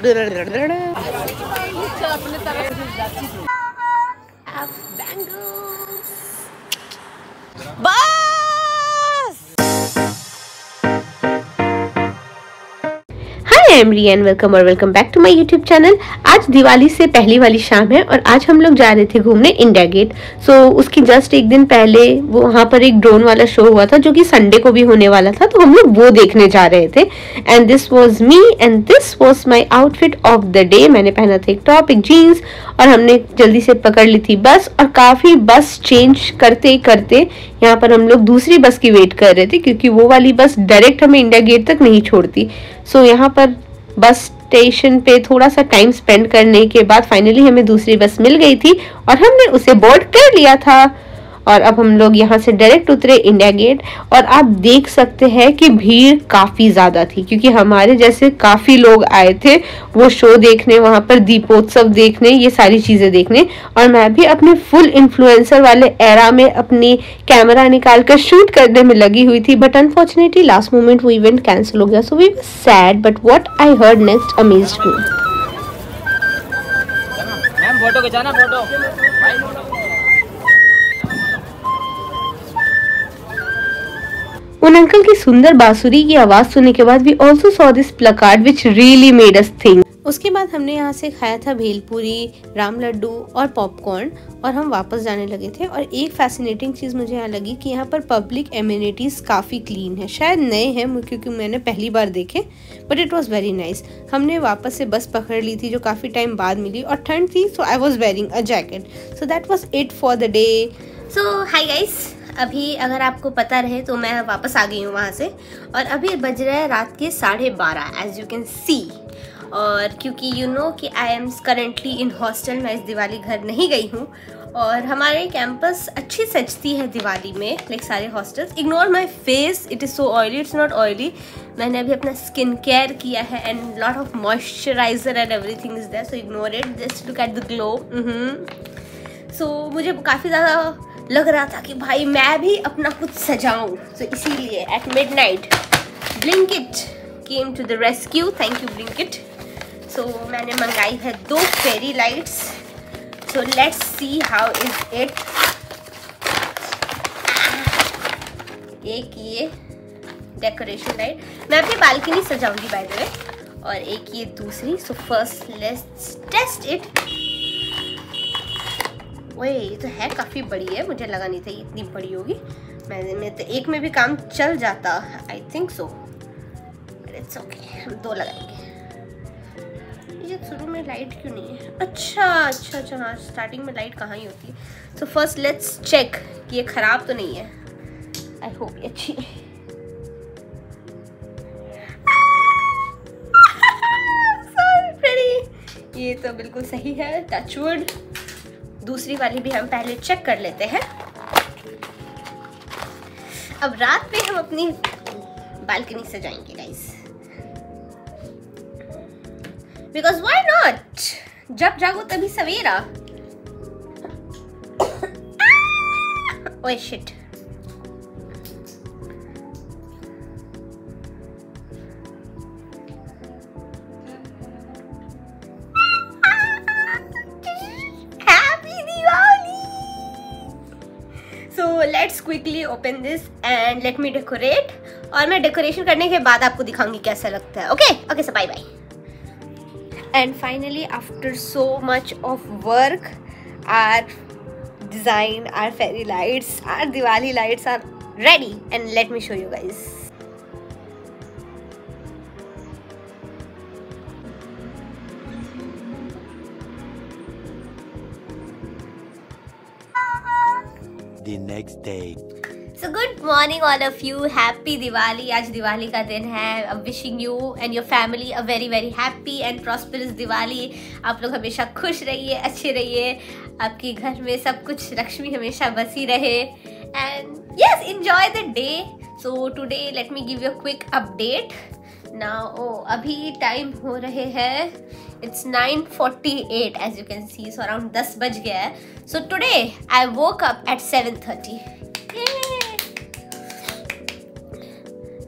I am Riya and welcome back to my YouTube channel. आज दिवाली से पहली वाली शाम है और आज हम लोग जा रहे थे घूमने इंडिया गेट। सो उसकी जस्ट एक दिन पहले वो वहाँ पर एक ड्रोन वाला शो हुआ था जो कि संडे को भी होने वाला था, तो हम लोग वो देखने जा रहे थे। And this was me and this was my outfit of the day. मैंने पहना था एक टॉप, एक जीन्स, और हमने जल्दी से पकड़ ली थी बस। और काफी बस चेंज करते करते यहाँ पर हम लोग दूसरी बस की वेट कर रहे थे क्योंकि वो वाली बस डायरेक्ट हमें इंडिया गेट तक नहीं छोड़ती। सो यहाँ पर बस स्टेशन पे थोड़ा सा टाइम स्पेंड करने के बाद फाइनली हमें दूसरी बस मिल गई थी और हमने उसे बोर्ड कर लिया था। और अब हम लोग यहाँ से डायरेक्ट उतरे इंडिया गेट। और आप देख सकते हैं कि भीड़ काफी ज्यादा थी क्योंकि हमारे जैसे काफी लोग आए थे वो शो देखने, वहां पर दीपोत्सव देखने, ये सारी चीजें देखने। और मैं भी अपने फुल इन्फ्लुएंसर वाले एरा में अपनी कैमरा निकाल कर शूट करने में लगी हुई थी, बट अनफॉर्चुनेटली लास्ट मोमेंट वो इवेंट कैंसिल हो गया। So we were sad, but what I heard next amazed me. Ma'am photo खिंचाना, फोटो। उन अंकल की सुंदर बांसुरी की आवाज सुनने के बाद we also saw this placard which really made us think. उसके बाद हमने यहाँ से खाया था भेलपुरी, राम लड्डू और पॉपकॉर्न और हम वापस जाने लगे थे। और एक फैसिनेटिंग चीज़ मुझे यहाँ लगी कि यहाँ पर पब्लिक एमिनिटीज़ काफ़ी क्लीन है। शायद नए हैं क्योंकि मैंने पहली बार देखे, but it was very nice. हमने वापस से बस पकड़ ली थी जो काफ़ी टाइम बाद मिली और ठंड थी, so I was wearing a jacket. So that was it for the day. So hi guys, अभी अगर आपको पता रहे तो मैं वापस आ गई हूँ वहाँ से और अभी बज रहा है रात के 12:30 एज यू कैन सी। और क्योंकि यू नो कि I am currently in hostel, मैं इस दिवाली घर नहीं गई हूँ। और हमारे कैंपस अच्छी सजती है दिवाली में, लाइक सारे hostels. Ignore my face, it is so oily, it's not oily. मैंने अभी अपना स्किन केयर किया है and lot of moisturiser and everything is there, so ignore it, just look at the glow. So मुझे काफ़ी ज़्यादा लग रहा था कि भाई मैं भी अपना कुछ सजाऊं, तो इसीलिए at midnight Blinkit came to the rescue. Thank you Blinkit. So मैंने मंगाई है 2 fairy lights. So let's see how is it. एक ये डेकोरेशन लाइट, मैं अपनी बालकनी सजाऊंगी बाय द वे, और एक ये दूसरी। So first let's test it. ओए ये तो है काफ़ी बड़ी है, मुझे लगा नहीं था ये इतनी बड़ी होगी। मैं तो एक में भी काम चल जाता, आई think so, but it's okay, हम 2 लगाएंगे। ये शुरू में लाइट क्यों नहीं है? अच्छा, हाँ, स्टार्टिंग में लाइट कहाँ ही होती है। सो फर्स्ट लेट्स चेक कि ये ख़राब तो नहीं है। आई होप ये अच्छी है। ये तो बिल्कुल सही है, टच वुड। दूसरी वाली भी हम पहले चेक कर लेते हैं। अब रात में हम अपनी बालकनी सजाएंगे गाइस, बिकॉज व्हाई नॉट, जब जागो तभी सवेरा। ओए shit, let's quickly open this and let me decorate. और मैं डेकोरेशन करने के बाद आपको दिखाऊंगी कैसा लगता है। Okay so bye bye. And finally after so much of work, our design, our fairy lights, our Diwali lights are ready and let me show you guys. The next day. So good morning all of you, happy Diwali। आज दिवाली का दिन है। I'm wishing you and your family a very very happy and prosperous Diwali. आप लोग हमेशा खुश रहिए, अच्छे रहिए, आपके घर में सब कुछ लक्ष्मी हमेशा बसी रहे। And yes, enjoy the day। So today let me give you a quick update now। अभी टाइम हो रहे हैं, it's 9:48 as you can see, so around 10 बज गया है। So today I woke up at 7:30।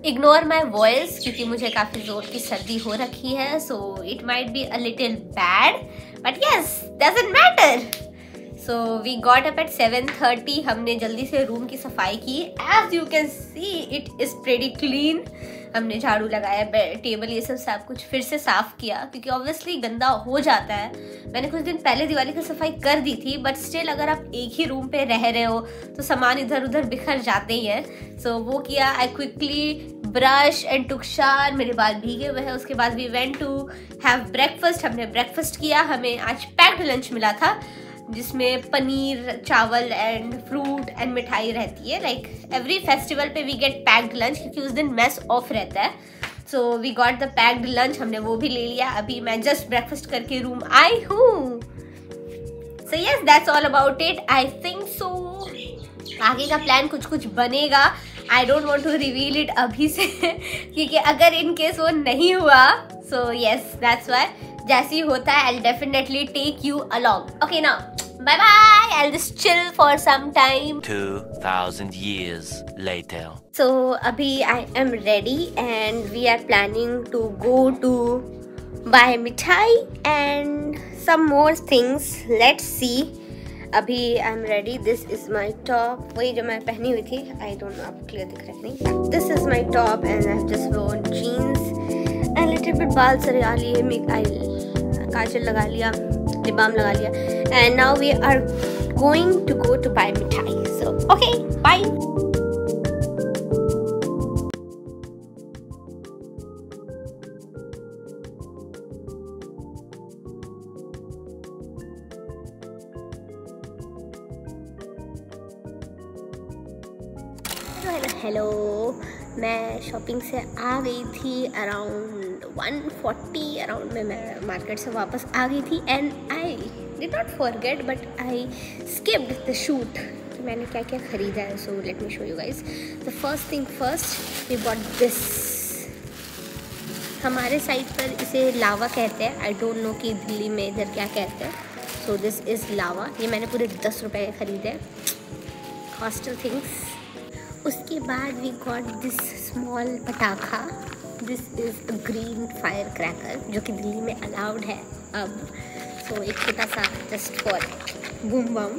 Ignore my voice क्योंकि मुझे काफ़ी ज़ोर की सर्दी हो रखी है, so it might be a little bad but yes doesn't matter. So we got up at 7:30। हमने जल्दी से रूम की सफाई की। As you can see it is pretty clean. हमने झाड़ू लगाया, टेबल ये सब कुछ फिर से साफ किया क्योंकि ऑब्वियसली गंदा हो जाता है। मैंने कुछ दिन पहले दिवाली की सफाई कर दी थी बट स्टिल अगर आप एक ही रूम पे रह रहे हो तो सामान इधर उधर बिखर जाते ही हैं। सो वो किया। I quickly brush and took shower. मेरे बाल भीगे हुए हैं। उसके बाद we went to have breakfast. हमने ब्रेकफास्ट किया। हमें आज पैक्ड लंच मिला था जिसमें पनीर, चावल एंड फ्रूट एंड मिठाई रहती है। लाइक एवरी फेस्टिवल पे वी गेट पैक्ड लंच क्योंकि उस दिन मेस ऑफ रहता है। So we got the packed lunch. हमने वो भी ले लिया। अभी मैं जस्ट ब्रेकफास्ट करके रूम आई हूँ। So yes that's all about it. I think so आगे का प्लान कुछ कुछ बनेगा। I don't want to reveal it अभी से क्योंकि अगर इन केस वो नहीं हुआ सो यस दैट्स वाई जैसे ही होता है I'll definitely take you along. Okay now, bye bye. I'll just chill for some time. 2,000 years later. So अभी I am ready and we are planning to go to buy मिठाई and some more things. Let's see. अभी I'm ready. This is my top. वही जो मैं पहनी हुई थी. I don't know आपको clear दिख रहा है नहीं. This is my top and I've just worn jeans. A little bit बाल सरिया लिए, काजल लगा लिया, लिप बाम लगा लिया and now we are going to go to buy मिठाई. So okay, bye. हेलो, मैं शॉपिंग से आ गई थी अराउंड 1:40 अराउंड में मैं मार्केट से वापस आ गई थी and I did not forget but I skipped the shoot कि मैंने क्या क्या ख़रीदा है. So let me show you guys. The first thing first we bought this. हमारे साइड पर इसे लावा कहते हैं. आई डोंट नो कि दिल्ली में इधर क्या कहते हैं. सो दिस इज़ लावा. ये मैंने पूरे 10 रुपये के ख़रीदे. Hostel things. उसके बाद वी गॉट दिस स्मॉल पटाखा. This is a green fire cracker जो कि दिल्ली में अलाउड है अब. सो एक छोटा सा जस्ट फॉर बूम बम.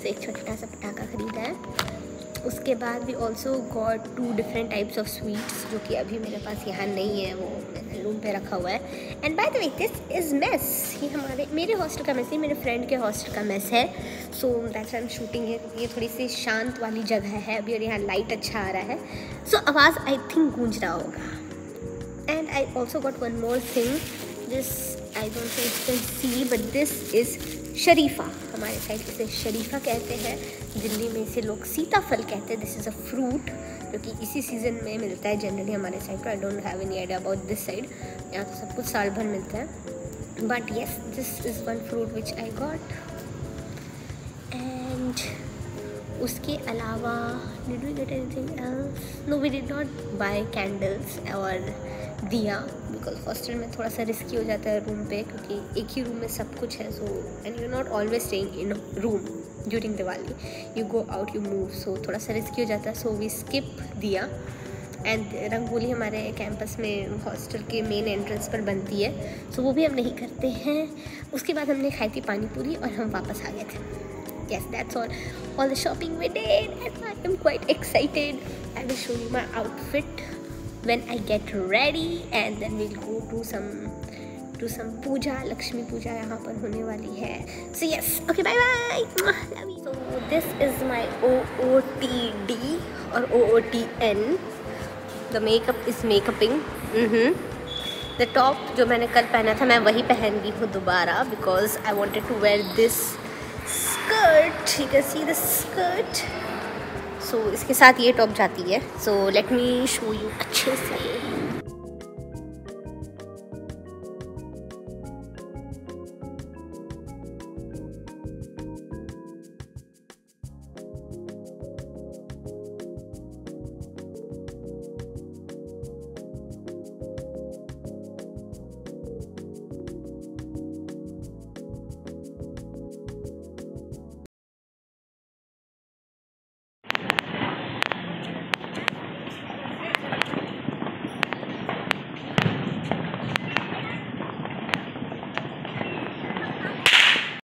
तो एक छोटा सा पटाखा ख़रीदा है. उसके बाद we also got 2 different types of sweets जो कि अभी मेरे पास यहाँ नहीं है. वो मैंने रूम पे रखा हुआ है. And bye the way this is mess. ये मेरे हॉस्टल का मेस नहीं, मेरे फ्रेंड के हॉस्टल का मेस है. So that's I am shooting है. ये थोड़ी सी शांत वाली जगह है अभी और यहाँ लाइट अच्छा आ रहा है. सो आवाज़ आई थिंक गूंज रहा होगा. And I also got one more thing. This I don't think you can C but this is शरीफा. हमारे साइड इसे शरीफा कहते हैं. दिल्ली में इसे लोग सीताफल कहते हैं. दिस इज़ अ फ्रूट जो कि इसी सीज़न में मिलता है जनरली हमारे साइड पर. I don't have any idea about this side. यहाँ तो सब कुछ साल भर मिलता है. But yes this is one fruit which I got. And उसके अलावा did we get anything else? No we did not buy candles और दिया बिकॉज हॉस्टल में थोड़ा सा रिस्की हो जाता है रूम पे क्योंकि एक ही रूम में सब कुछ है. So and you not always staying in room during Diwali. You go out, you move. So थोड़ा सा रिस्की हो जाता है. सो वी स्किप दिया. एंड रंगोली हमारे कैंपस में हॉस्टल के मेन एंट्रेंस पर बनती है. सो वो भी हम नहीं करते हैं. उसके बाद हमने खाई थी पानी पूरी और हम वापस आ गए थे. Yes, that's all the shopping we did and I am quite excited. I will show you my outfit when I get ready and then we'll go do some puja. Lakshmi puja यहाँ पर होने वाली है. So yes, okay, bye bye. Love you. So this is my OOTD or OOTN. The makeup is makeuping. The top जो मैंने कल पहना था मैं वही पहन ली हूँ दोबारा because I wanted to wear this skirt. You can see the skirt. So इसके साथ ये टॉप जाती है. So let me show you अच्छे से.